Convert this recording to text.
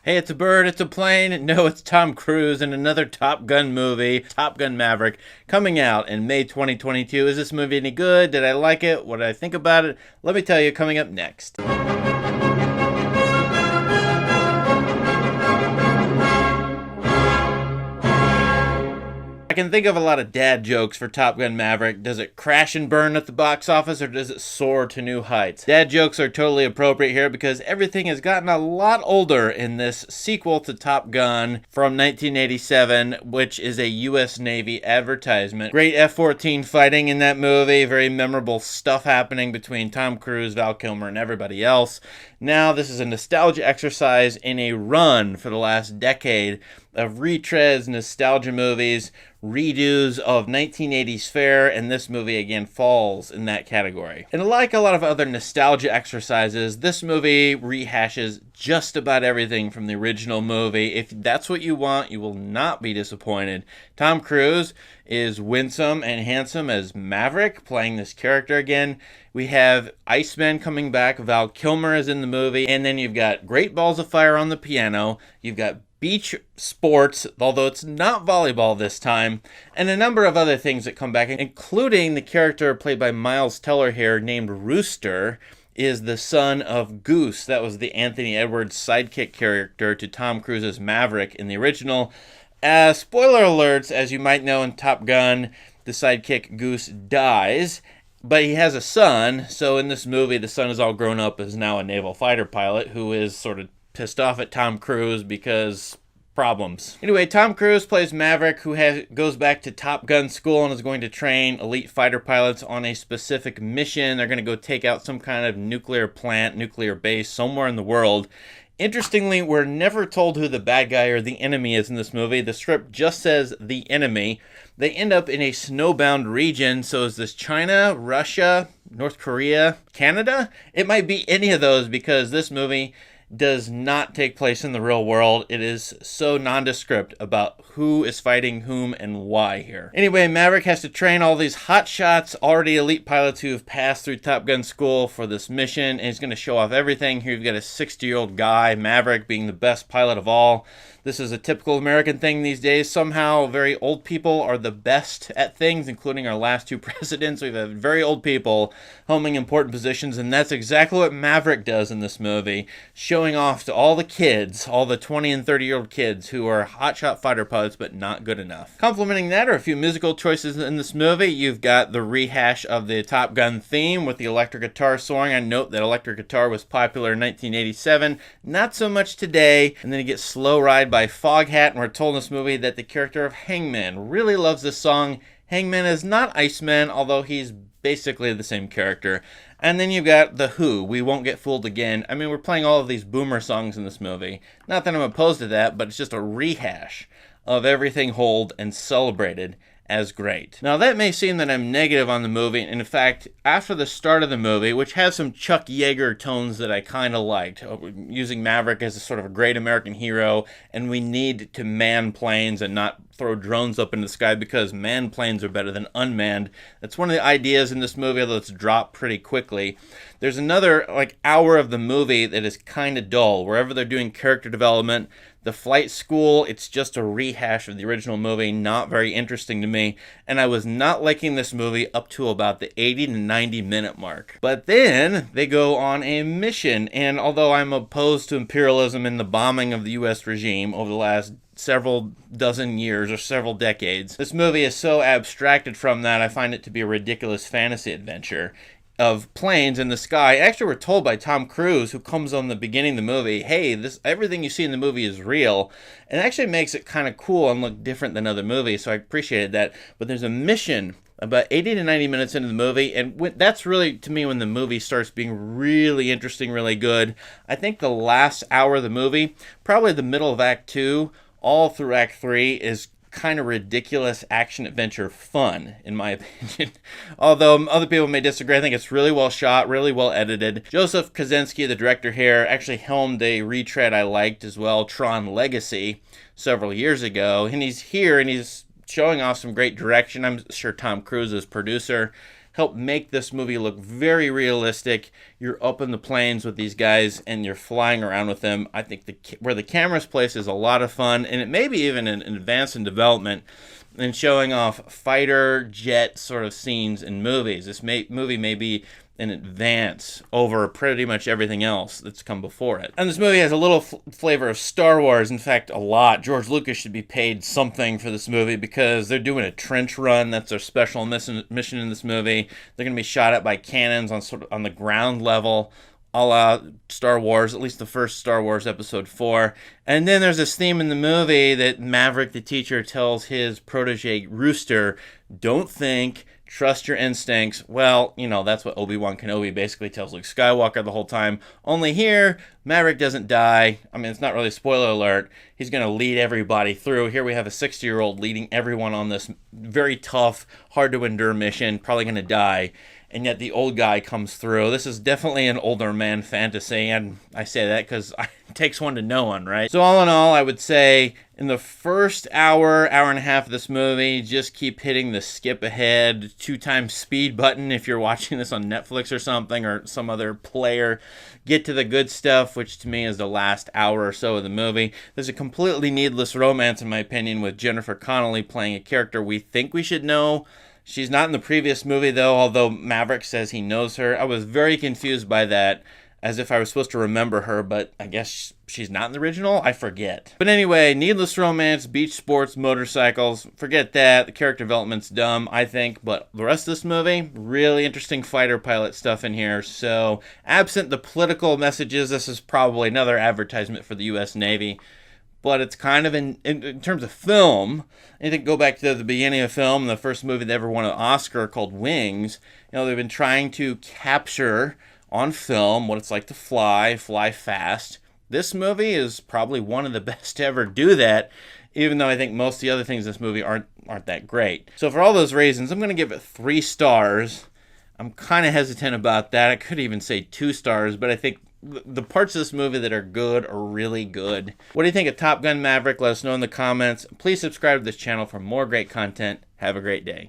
Hey, it's a bird, it's a plane. No, it's Tom Cruise in another Top Gun movie, Top Gun Maverick, coming out in May 2022. Is this movie any good? Did I like it? What did I think about it? Let me tell you, coming up next. I can think of a lot of dad jokes for Top Gun Maverick. Does it crash and burn at the box office, or does it soar to new heights? Dad jokes are totally appropriate here because everything has gotten a lot older in this sequel to Top Gun from 1987, which is a U.S. Navy advertisement. Great F-14 fighting in that movie, very memorable stuff happening between Tom Cruise, Val Kilmer, and everybody else. Now this is a nostalgia exercise in a run for the last decade of retreads, nostalgia movies, redos of 1980s fare, and this movie again falls in that category. And like a lot of other nostalgia exercises, this movie rehashes just about everything from the original movie. If that's what you want, you will not be disappointed. Tom Cruise is winsome and handsome as Maverick, playing this character again. We have Iceman coming back, Val Kilmer is in the movie, and then you've got Great Balls of Fire on the piano, you've got beach sports, although it's not volleyball this time, and a number of other things that come back, including the character played by Miles Teller here named Rooster, is the son of Goose. That was the Anthony Edwards sidekick character to Tom Cruise's Maverick in the original. Spoiler alerts, as you might know in Top Gun, the sidekick Goose dies, but he has a son, so in this movie the son is all grown up, is now a naval fighter pilot who is sort of pissed off at Tom Cruise because problems. Anyway, Tom Cruise plays Maverick, who goes back to Top Gun school and is going to train elite fighter pilots on a specific mission. They're going to go take out some kind of nuclear plant, nuclear base somewhere in the world. Interestingly, we're never told who the bad guy or the enemy is in this movie. The script just says the enemy. They end up in a snowbound region, so is this China, Russia, North Korea, Canada? It might be any of those because this movie does not take place in the real world. It is so nondescript about who is fighting whom and why here. Anyway, Maverick has to train all these hotshots, already elite pilots who have passed through Top Gun school for this mission, and he's going to show off everything. Here you've got a 60-year-old guy, Maverick, being the best pilot of all. This is a typical American thing these days. Somehow, very old people are the best at things, including our last two presidents. We've had very old people homing important positions, and that's exactly what Maverick does in this movie, showing off to all the kids, all the 20 and 30-year-old kids who are hotshot fighter pilots, but not good enough. Complementing that are a few musical choices in this movie. You've got the rehash of the Top Gun theme with the electric guitar soaring. I note that electric guitar was popular in 1987, not so much today. And then you get Slow Ride by Foghat, and we're told in this movie that the character of Hangman really loves this song. Hangman is not Iceman, although he's basically the same character. And then you've got The Who, We Won't Get Fooled Again. I mean, we're playing all of these boomer songs in this movie. Not that I'm opposed to that, but it's just a rehash of everything old and celebrated as great. Now that may seem that I'm negative on the movie, and in fact, after the start of the movie, which has some Chuck Yeager tones that I kind of liked, using Maverick as a sort of a great American hero, and we need to man planes and not throw drones up into the sky because manned planes are better than unmanned. That's one of the ideas in this movie, although it's dropped pretty quickly. There's another hour of the movie that is kind of dull. Wherever they're doing character development, the flight school, it's just a rehash of the original movie, not very interesting to me, and I was not liking this movie up to about the 80 to 90 minute mark. But then they go on a mission, and although I'm opposed to imperialism and the bombing of the US regime over the last several dozen years or several decades, this movie is so abstracted from that I find it to be a ridiculous fantasy adventure of planes in the sky. Actually, we're told by Tom Cruise, who comes on the beginning of the movie, hey, everything you see in the movie is real, and actually makes it kind of cool and look different than other movies, so I appreciated that. But there's a mission about 80 to 90 minutes into the movie, and that's really, to me, when the movie starts being really interesting, really good. I think the last hour of the movie, probably the middle of Act 2, all through Act 3, is kind of ridiculous action-adventure fun, in my opinion. Although other people may disagree, I think it's really well shot, really well edited. Joseph Kosinski, the director here, actually helmed a retread I liked as well, Tron Legacy, several years ago. And he's here, and he's showing off some great direction. I'm sure Tom Cruise is producer help make this movie look very realistic. You're up in the planes with these guys and you're flying around with them. I think where the camera's placed is a lot of fun, and it may be even an advance in development and showing off fighter jet sort of scenes in movies. This movie may be an advance over pretty much everything else that's come before it. And this movie has a little flavor of Star Wars, in fact, a lot. George Lucas should be paid something for this movie because they're doing a trench run. That's their special mission in this movie. They're going to be shot at by cannons on the ground level, a la Star Wars, at least the first Star Wars episode 4. And then there's this theme in the movie that Maverick, the teacher, tells his protege Rooster, don't think, trust your instincts. Well, you know, that's what Obi-Wan Kenobi basically tells Luke Skywalker the whole time. Only here, Maverick doesn't die. I mean, it's not really a spoiler alert. He's going to lead everybody through. Here we have a 60-year-old leading everyone on this very tough, hard-to-endure mission, probably going to die. And yet the old guy comes through. This is definitely an older man fantasy, and I say that because it takes one to know one, right? So all in all, I would say in the first hour and a half of this movie, just keep hitting the skip ahead 2x speed button if you're watching this on Netflix or something, or some other player. Get to the good stuff, which to me is the last hour or so of the movie. There's a completely needless romance, in my opinion, with Jennifer Connelly playing a character we think we should know. She's not in the previous movie, though, although Maverick says he knows her. I was very confused by that, as if I was supposed to remember her, but I guess she's not in the original? I forget. But anyway, needless romance, beach sports, motorcycles, forget that. The character development's dumb, I think, but the rest of this movie, really interesting fighter pilot stuff in here. So, absent the political messages, this is probably another advertisement for the U.S. Navy. But it's kind of, in terms of film, I think go back to the beginning of film, the first movie that ever won an Oscar called Wings. You know, they've been trying to capture on film what it's like to fly fast. This movie is probably one of the best to ever do that, even though I think most of the other things in this movie aren't that great. So for all those reasons, I'm going to give it 3 stars. I'm kind of hesitant about that. I could even say 2 stars, but I think the parts of this movie that are good are really good. What do you think of Top Gun Maverick? Let us know in the comments. Please subscribe to this channel for more great content. Have a great day.